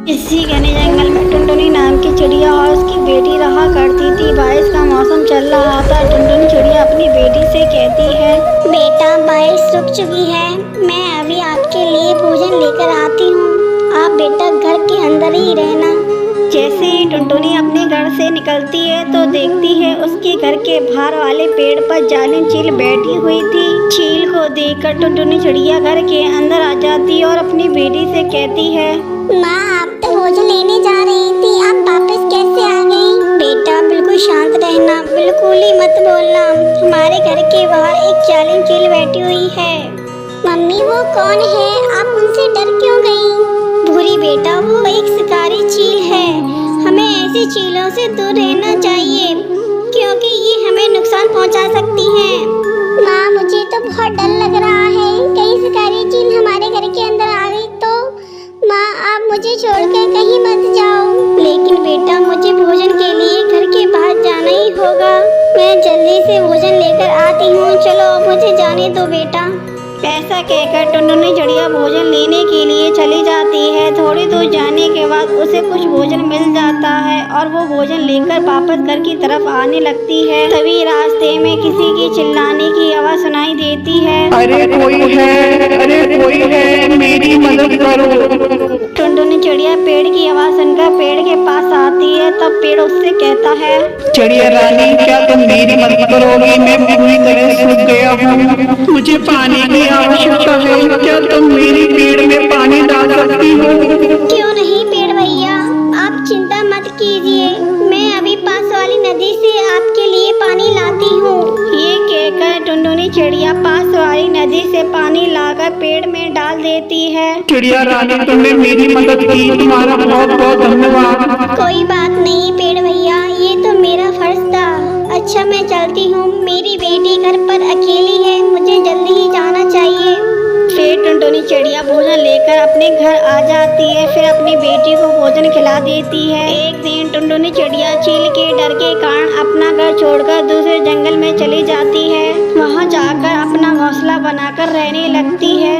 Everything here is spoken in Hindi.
इसी घने जंगल में टुनटुनी नाम की चिड़िया और उसकी बेटी रहा करती थी। बारिश का मौसम चल रहा था। टुनटुनी चिड़िया अपनी बेटी से कहती है, बेटा, बारिश रुक चुकी है, मैं अभी आपके लिए भोजन लेकर आती हूँ। आप बेटा घर के अंदर ही रहना। जैसे ही टुनटुनी अपने घर से निकलती है तो देखती है उसके घर के बाहर वाले पेड़ पर जालिम चील बैठी हुई थी। चील को देखकर टुनटुनी चिड़िया घर के अंदर आ जाती और अपनी बेटी से कहती है, माँ, आप तो भोजन लेने जा रही थी, आप वापस कैसे आ गई? बेटा, बिल्कुल शांत रहना, बिल्कुल ही मत बोलना। हमारे घर के बाहर एक जालिम चील बैठी हुई है। मम्मी, वो कौन है? आप उनसे डर क्यों गई? भूरी बेटा, वो एक शिकारी चील है। हमें ऐसी चीलों से दूर रहना चाहिए क्योंकि ये हमें नुकसान पहुंचा सकती हैं। माँ, मुझे तो बहुत डर लग रहा है, कहीं शिकारी चील हमारे घर के अंदर आ गई तो। माँ, आप मुझे छोड़कर कहीं मत जाओ। लेकिन बेटा, मुझे भोजन के लिए घर के बाहर जाना ही होगा। मैं जल्दी से भोजन लेकर आती हूँ। चलो, मुझे जाने दो बेटा। ऐसा कहकर टुनटुनी चिड़िया भोजन लेने के लिए चली जाती है। थोड़ी दूर जाने के बाद उसे कुछ भोजन मिल जाता है और वो भोजन लेकर वापस घर की तरफ आने लगती है। तभी रास्ते में किसी की चिल्लाने की आवाज सुनाई देती है, अरे कोई है, मेरी मदद करो। टुनटुनी चिड़िया पेड़ की आवाज सुनकर पेड़ के पास आती है। तब पेड़ उससे कहता है, चिड़िया रानी, क्या तुम मेरी मदद करोगी? मैं पूरी तरह सूख गया हूँ, मुझे पानी की आवश्यकता है। क्या तुम मेरी पेड़ में पानी डाल सकती हो? क्यों नहीं पेड़ भैया, आप चिंता मत कीजिए, मैं अभी पास वाली नदी से आपके लिए पानी लाती हूँ। ये कहकर टुनटुनी चिड़िया पास वाली नदी से पानी लाकर पेड़ में डाल देती है। चिड़िया रानी, तुमने मेरी मदद की, तुम्हारा बहुत बहुत धन्यवाद। कोई बात नहीं पेड़ भैया, ये तो मेरा फर्ज था। अच्छा, मैं चलती हूँ, मेरी बेटी घर पर अकेली है, मुझे जल्दी ही जाना चाहिए। फिर टुनटुनी चिड़िया भोजन लेकर अपने घर आ जाती है। फिर अपनी बेटी को भोजन खिला देती है। एक दिन टुनटुनी चिड़िया चील के डर के कारण अपना घर छोड़कर दूसरे जंगल में चली जाती है। वहाँ जाकर अपना घोंसला बनाकर रहने लगती है।